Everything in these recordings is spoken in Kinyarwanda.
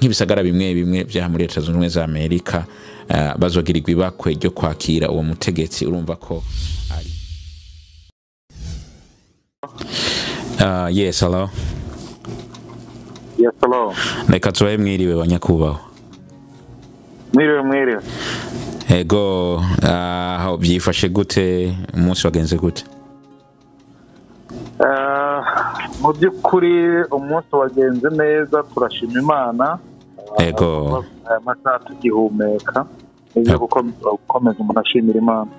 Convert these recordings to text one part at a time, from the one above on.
nk'ibisagara bimwe bimwe vya muri Leta Zunze Ubumwe za Amerika bazogirirwa ibakwe ryo kwakira uwo mutegetsi urumva ko ari yes hello. Yes hello. Reka tubahe mwiriwe banyakubaho. Mwiriwe. Ego aho byifashe gute umunsi wagenze gute? Mu by'ukuri umunsi wagenze neza turashima Imana. Ego amasaha tugihumeka nibyo gukomeza umuntu ashimira Imana.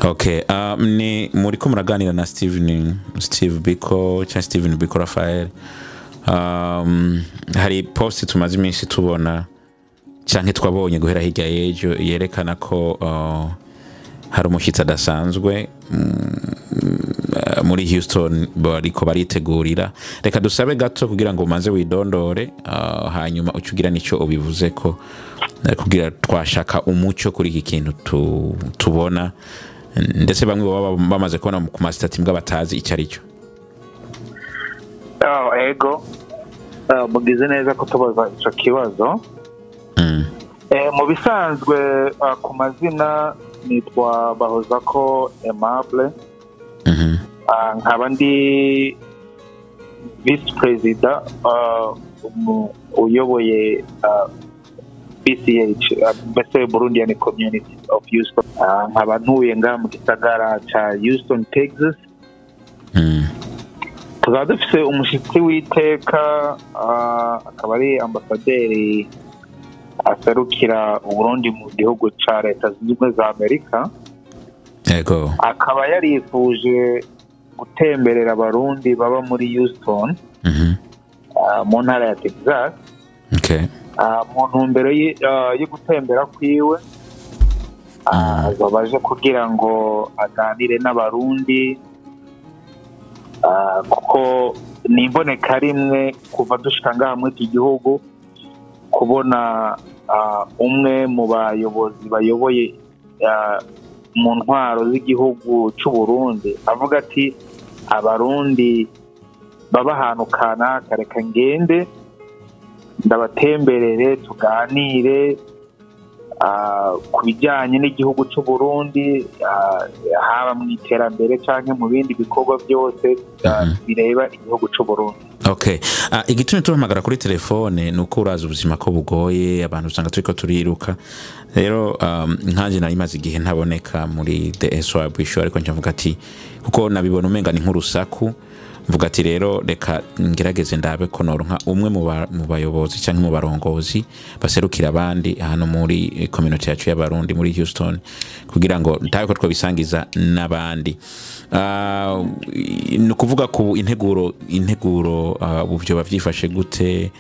Okay, ni muri ko muraganira na Steve Biko cyangwa Steven Biko Raphael. Hari post tumaze iminsi tubona cyangwa twabonye guhera hirya y'ejo yerekana ko hari umushyitsi adasanzwe muri Houston bariko baritegurira. Reka dusabe gato kugira ngo umanze widondore hanyuma ucugira nico ubivuze ko kugira twashaka umucyo kuri iki kintu tubona ndetse bamwe baba bamaze kubona ku masitati mbwa batazi icyo ari cyo. Ego mugize neza ko tubaza icyo kibazo. Mu bisanzwe ku mazina nitwa Bahozako Aimable. Nkaba ndi Vice President uyoboye BCH mbese Burundian Community of Houston. Nkaba ntuye nga mu gisagara ca Houston, Texas. Tukaba dufise umushyitsi w'iteka akaba ari ambasaderi aserukira Burundi mu gihugu ca Leta Zunze Ubumwe za Amerika. Ego akaba yarifuje gutemberera abarundi baba muri Houston mu ntara ya Texas. Okay. Mu ntumbero yo gutembera kwiwe azabaje kugira ngo aganire n'abarundi kuko nimboneka rimwe kuva dushika ngaha muri iki gihugu kubona umwe mu bayobozi bayoboye mu ntwaro z'igihugu cy'u Burundi avuga ati abarundi baba ahantu kanaka reka ngende ndabatemberere tuganire ku bijyanye n'igihugu cy'u Burundi haba mu iterambere cyangwa mu bindi bikorwa byose bireba igihugu cy'u Burundi. Okay. Igitumye tuhamagara kuri telefone nuko uraza ubuzima ko bugoye abantu usanga turiko turiruka. Rero nkanje nari maze igihe ntaboneka muri the SWAB issue ariko ncavuga ati kuko nabibona umenga ni nk'urusaku mvuga ati rero reka ngerageze ndabe ko noronka umwe mu bayobozi cyangwa mu barongozi baserukira abandi hano muri community yacu y'abarundi muri Houston kugira ngo ndabe ko twabisangiza n'abandi. No kuvuga ku integuro buvyo bavyifashe gute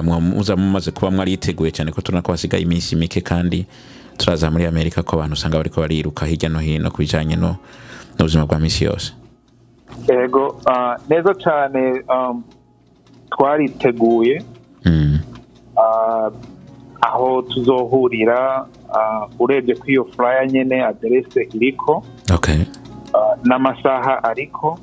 mumaze kuba mwari yiteguye cyane ko turana ko hasigaye iminsi mike kandi turaza muri Amerika ko abantu usanga bariko bariruka hirya no hino kubijanye no ubuzima bwa misi yose. Ego neza cyane twariteguye aho tuzohurira urebye ko iyo flyer nyene adresse iriko. Okay. N'amasaha ariko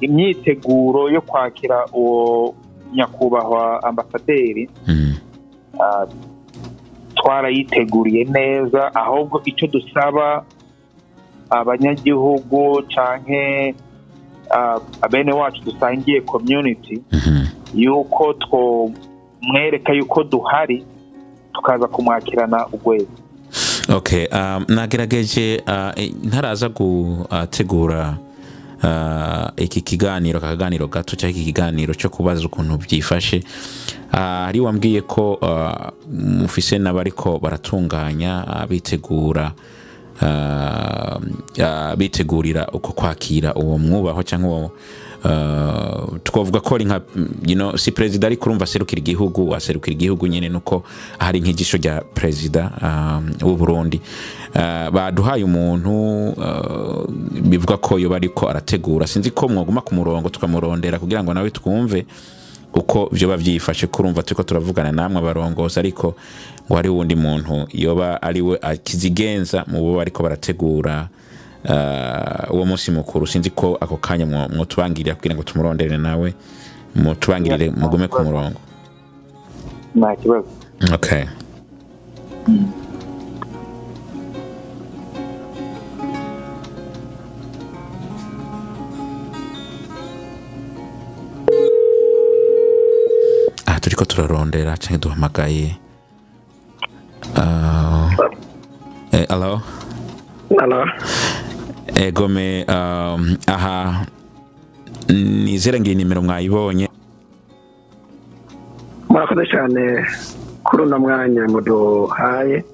imyiteguro yo kwakira uwo nyakubahwa ambasaderi twarayiteguriye neza ahubwo icyo dusaba abanyagihugu canke abene wacu dusangiye community yuko mwereka yuko duhari tukaza kumwakirana ugwezi. Okay, nagerageje ntaraza gutegura iki kiganiro kaganiro gato cyangwa iki kiganiro cyo kubaza ukuntu byifashe. Ari wambwiye ko mufise n'abariko baratunganya bitegurira uko kwakira uwo mwubaho cyangwa twavuga ko ari nka si president ari kurumva serukira igihugu nyene nuko hari nk'igisho rya president w'u Burundi baduhaye umuntu bivuga ko yo bariko arategura sinzi ko mwoguma ku murongo tukamurondera kugira ngo nawe twumve uko byo bavyifashe kurumva turiko turavugana namwe abarongoza ariko ngo ari wundi muntu yoba ari we akizigenza mu bo bariko barategura uwo munsi mukuru sinzi ko ako kanya mwotubangirira kugira ngo tumurondere nawe mutubangirire mugume ku murongo. nta kibazo. Okay. Turiko turarondera canke duhamagaye. Hello? Hello. Gome aha nizera ngiye nimero mwayibonye. Murakoze cyane kuri uno mwanya muduhaye.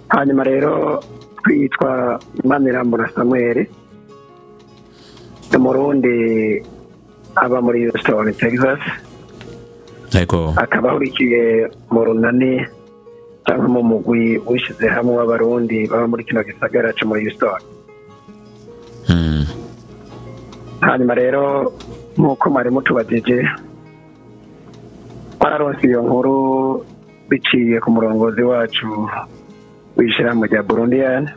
Hanyuma rero twitwa Manirambona Samuel, Umurundi aba muri Houston, Texas. Yego. Akaba ahurikiye mu runani cyangwa mu mugwi wishize hamwe w'abarundi baba muri kino gisagara cyo muri Houston. Hanyuma rero nk'uko mwari mutubajije, twararonse iyo nkuru biciye ku murongozi wacu w'ishyirahamwe rya Burundian,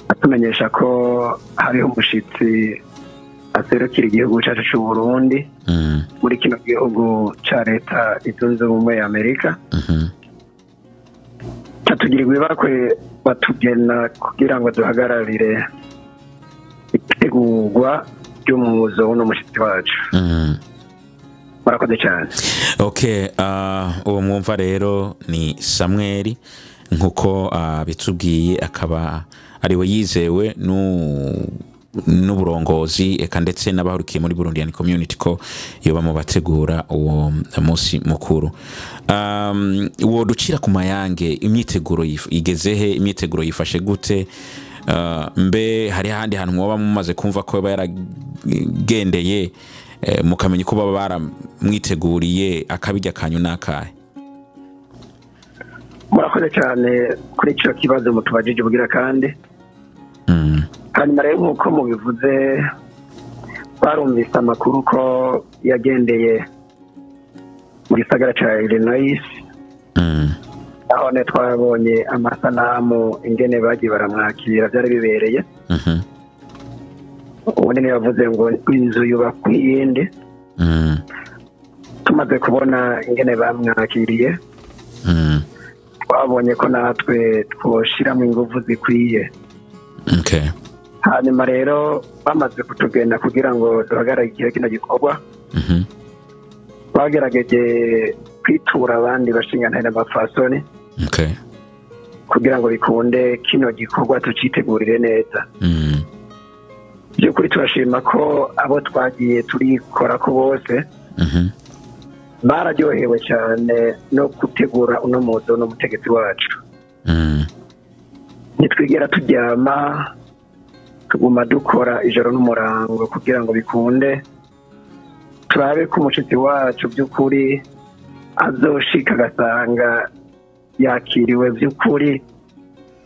atumenyesha ko hariho umushitsi aserukira igihugu cyacu cy'u Burundi muri kino gihugu cya leta itunze ubumwe ya Amerika. Tugirirwa ibakwe batugena kugira ngo duhagararire itegurwa ry'umuzo w'uno mushitsi wacu. Murakoze cyane. Okay, uwo mwumva rero ni Samuel nkuko bitubwiye, akaba ariwe yizewe n'uburongozi eka ndetse n'abahurukiye muri Burundian community ko yoba mu bategura uwo munsi mukuru. Uwo ducira ku mayange, imyiteguro igezehe, imyiteguro yifashe gute? Mbe hari handi hantu mwoba mumaze kumva ko yaba yaragendeye mukamenya ko baba baramwiteguriye akabijya kanyu nakahe? Murakoze cyane kuri icyo kibazo mutubajije ubugira kandi. Hanyuma rero nk'uko mubivuze, barumvise amakuru ko yagendeye mu gisagara cya Illinois. Aho ne twabonye amasanamu ingene bagiye baramwakira, byari bibereye. Ubundi yavuze ngo inzu yubakwa iyindi. Tumaze kubona ingene bamwakiriye, twabonye ko natwe twoshiramo ingufu zikwiye. Okay. Hanyuma rero bamaze kutugenda kugira ngo duhagararire kino gikorwa, bagerageje kwitura abandi bashingantahe n'abafasoni. Okay. Kugira ngo bikunde kino gikorwa tucitegurire neza. By'ukuri turashima ko abo twagiye turikora ko bose bararyohewe cyane no gutegura uno muzo n'umutegetsi wacu. Nitwigera turyama, tuguma dukora ijoro n'umurango kugira ngo bikunde turabe ko umushitsi wacu by'ukuri azoshika agasanga yakiriwe by'ukuri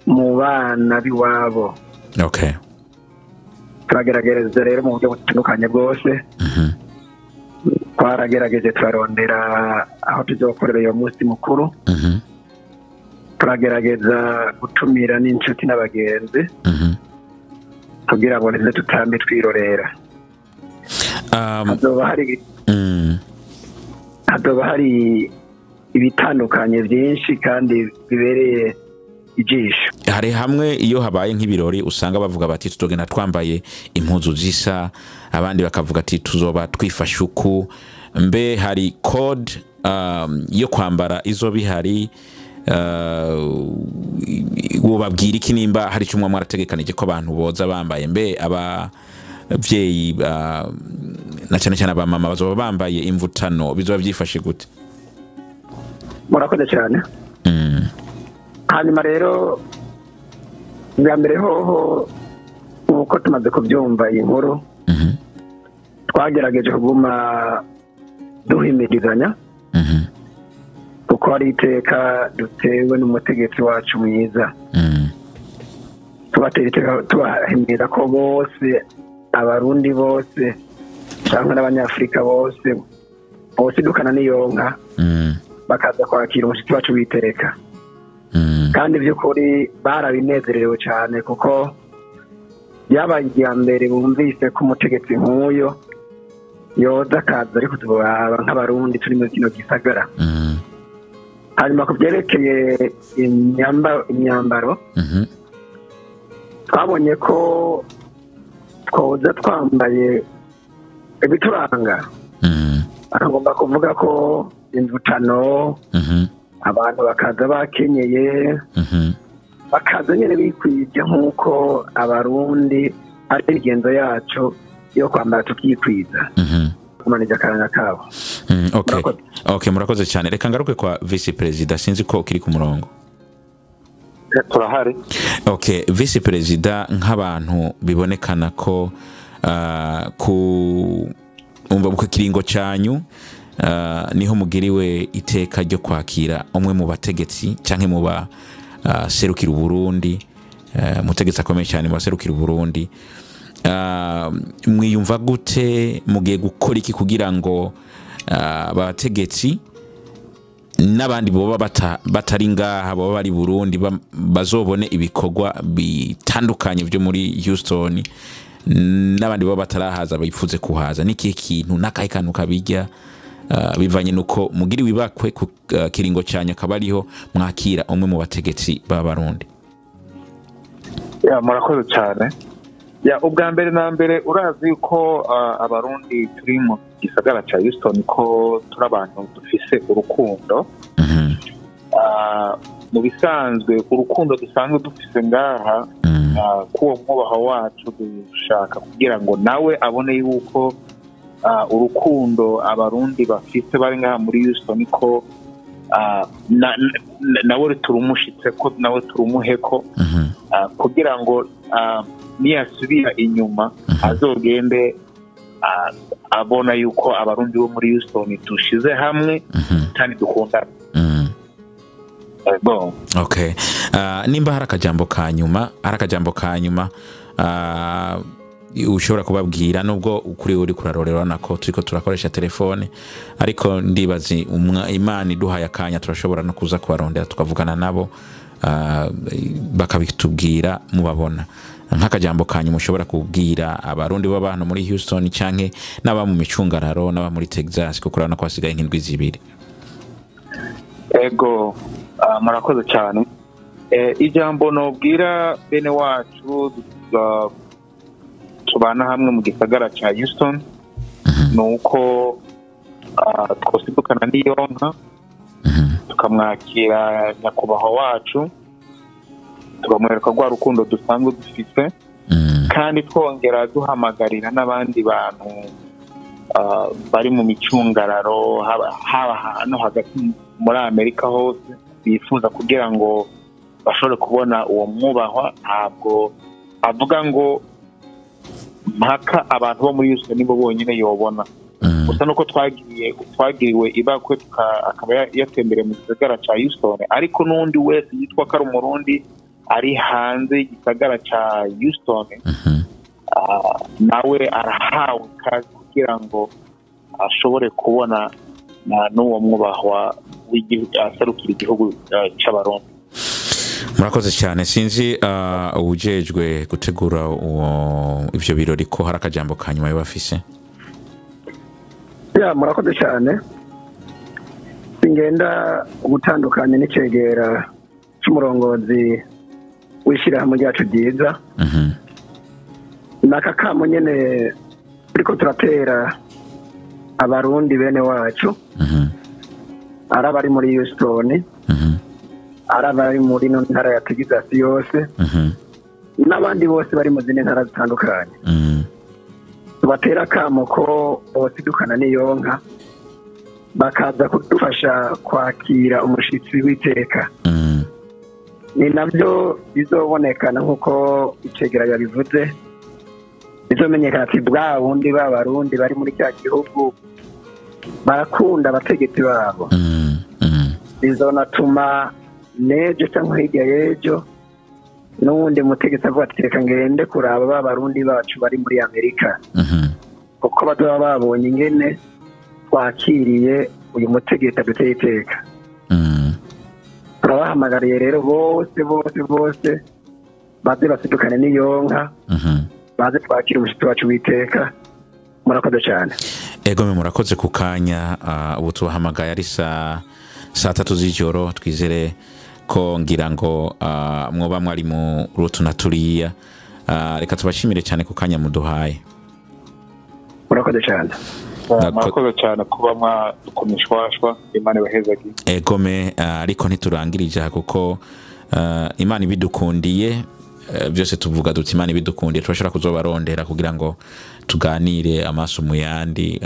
mu bana biwabo. Okay. Turagerageza rero mu buryo butandukanye bwose. Twaragerageze turarondera aho tuzokorera iyo munsi mukuru. Turagerageza gutumira n'inshuti n'abagenzi kugira ngo nize tutambe twirorera. Hazoba hari ibitandukanye byinshi kandi bibereye ijisho. Hari hamwe iyo habaye nk'ibirori usanga bavuga bati tutogenda twambaye impuzu zisa, abandi bakavuga ati tuzoba twifashe uku. Mbe hari code yo kwambara izo bihari? Wobabwira iki nimba hari cyo mwarategekanije ko abantu boza bambaye? Mbe abavyeyi na cyane cyane abamama bazoba bambaye imvutano, bizoba byifashe gute? Murakoze cyane. Hanyuma rero bwa mbere hoho uko tumaze kubyumva inkuru, twagerageje kuguma duhimirizanya kuko ari iteka dutewe n'umutegetsi wacu mwiza. Tubatera iteka tubahimiriza ko bose, abarundi bose cyangwa n'abanyafrika bose dukana n'iyonka bakaza kwakira umushitsi wacu w'iteka. Kandi by'ukuri barabinezerewe cyane kuko yabaye igihe mbere bumvise ko umutegetsi nk'uyo yoza akaza ariko tubaba nk'abarundi turi muri kino gisagara. Hanyuma ku byerekeye imyambaro twabonye ko twoza twambaye ibituranga. Agomba kuvuga ko imvutano abantu bakaza bakenyeye bakaza nyine bikwije nk'uko abarundi ari imigenzo yacu yo kwambara tukikwiza kumanija akaranga kabo. Okay, murakoze cyane. Reka ngaruke kwa vice president, sinzi ko ukiri ku murongo. Turahari. Okay, vice president, nk'abantu bibonekana ko ku umva mu kiringo cyanyu niho mugiriwe iteka ryo kwakira umwe mu bategetsi canke mu ba serukira Burundi, mutegetsi akomeye cyane mu baserukira Burundi. Mwiyumva gute, mugiye gukora iki kugira ngo abategetsi n'abandi boba batari ngaha boba bari Burundi bazobone ibikorwa bitandukanye byo muri Houston, n'abandi boba batarahaza bifuze kuhaza? Niki kintu nakahe kantu kabijya bivanye nuko mugiri wibakwe ku kiringo cyanya akaba ariho mwakira umwe mu bategetsi b'Abarundi? Murakoze cyane. Ubwa mbere na mbere urazi ko abarundi turi mu gisagara cya Houston ko turi abantu dufise urukundo. Mu bisanzwe urukundo dusanzwe dufise ngaha kuwo mwubaha wacu dushaka kugira ngo nawe abone yuko urukundo abarundi bafise bari ngaha muri Houston ko nawe turumushitse ko nawe turumuheko kugira ngo niyasubira inyuma azogende abona yuko abarundi bo muri Houston dushize hamwe kandi dukundana. Okay. Nimba hari akajambo ka nyuma ushobora kubabwira, nubwo ukuri uri kurarorera nako turiko turakoresha telefone, ariko ndibazi Imana iduhaye akanya turashobora no kuza kubarondera tukavugana nabo bakabitubwira mubabona. Nk'akajambo ka nyuma ushobora kubwira abarundi b'abantu muri Houston canke n'aba mu micungararo n'aba muri Texas, kuko urabona ko hasigaye nk'indwi zibiri? Ego, murakoze cyane. Ijambo nobwira bene wacu tubana hamwe mu gisagara cya Houston nuko twosidukana n'iyonka tukamwakira nyakubahwa wacu, tukamwereka rwa rukundo dusanzwe dufite, kandi twongera duhamagarira n'abandi bantu bari mu micungararo haba hano hagati muri Amerika hose bifuza kugira ngo bashobore kubona uwo mwubahwa. Ntabwo avuga ngo mpaka abantu bo muri Houston nibo bonyine yobona, gusa nuko twagiriwe ibakwe akaba yatembereye mu gisagara cya Houston, ariko n'undi wese yitwa ko ari umurundi ari hanze y'igisagara cya Houston nawe arahawe kazi kugira ngo ashobore kubona n'uwo mwubahwa aserukira igihugu cy'Abarundi. Murakoze cyane. Sinzi ujejwe gutegura ivyo birori ko hari akajambo ka nyuma yabafise? Murakoze cyane. Singenda gutandukanye n'icegera cy'umurongozi w'ishyirahamwe ryacu ryiza. Naka kamo nyene ariko turatera abarundi bene wacu, arabari muri Houston, arabari muri ntara ya Texas yose, n'abandi bose bari mu zindi ntara zitandukanye. Tubatera kamo ko bosidukana n'iyonka bakaza kudufasha kwakira umushitsi w'iteka. Ni nabyo bizobonekana nk'uko icegera yabivuze, bizomenyekana ati bwa bundi b'abarundi bari muri cya gihugu barakunda abategetsi babo. Bizonatuma nejo cyangwa hirya y'ejo n'ubundi mutegetsi avuga ati reka ngende kuraba b'abarundi bacu bari muri Amerika, kuko bazoba babonye ingene twakiriye uyu mutegetsi aduteye iteka. Turabahamagariye rero bose baze basidukane n'iyonka, baze twakira umushitsi wacu w'iteka. Murakoze cyane. ego murakoze ku kanya ubu tubahamagaye ari saa 3 z'ijoro twizere ko ngira ngo mwoba mwari mu rutu na turiya reka tubashimire cyane ku kanya muduhaye. murakoze cyane murakoze cyane kuba mwadukomishwashwa Imana ibahezagi. Egome ariko ntiturangirije kuko Imana ibidukundiye byose tuvuga duti Imana ibidukundiye turashobora kuzobarondera kugira ngo tuganire amaso mu yandi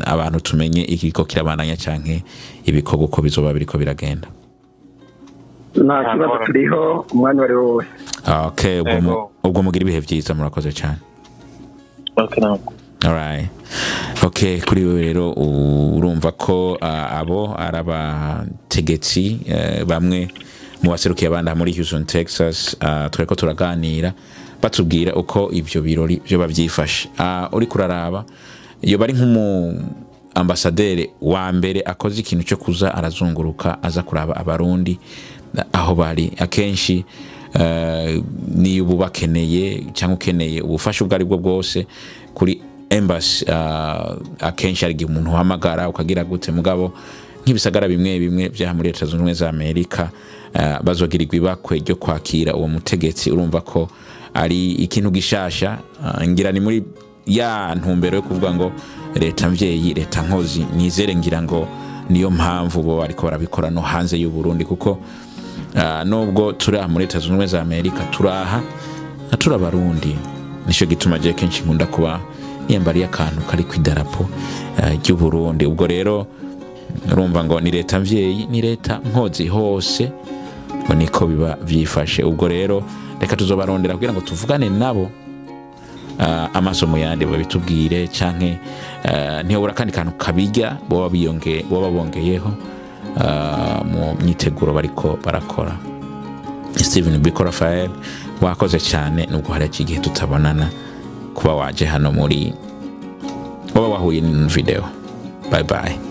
abantu tumenye ikiko kirabandanya canke ibikorwa uko bizoba biriko biragenda. nta kibazo turiho umwanya wari wose. Okay, ubwo mugira ibihe byiza murakoze cyane. Okay, now. Alright. Okay, kuri wewe rero urumva ko abo arabategetsi bamwe mu baserukiye abandi muri Houston, Texas, twareko turaganira batubwira uko ivyo birori byo bavyifashe. Uri kuraraba iyo bari nk'umu ambasaderi wa mbere akoze ikintu cyo kuza arazunguruka aza kuraba abarundi aho bari akenshi ni ubu bakeneye cyangwa ukeneye ubufasha ubwo ari bwo bwose kuri embassy akenshi ari umuntu uhamagara ukagira gute mugabo nk'ibisagara bimwe bya muri Leta Zunze Ubumwe za Amerika bazogirirwa ibakwe ryo kwakira uwo mutegetsi. Urumva ko ari ikintu gishasha ngira ni muri ya ntumbero yo kuvuga ngo leta mvyeyi leta nkozi nizere ngira ngo niyo mpamvu bo ariko barabikora no hanze y'u Burundi kuko nubwo turi muri Leta Zunze Ubumwe za Amerika turaha turabarundi nisho gituma je kenshi nkunda kuba yambariye akantu kari kwidarapo ry'u Burundi. Ubwo rero urumva ngo ni leta mvyeyi ni leta nkozi hose ngo niko biba vyifashe. Ubwo rero reka tuzobarondera kugira ngo tuvugane nabo amaso mu yandi babitubwire canke ntiyobora kandi kantu kabijya bo babongeyeho mu myiteguro bariko barakora. Steven Biko Raphael wakoze cyane nubwo hari igihe tutabonana kuba waje hano muri waba wahuye n'ino video. Bye bye.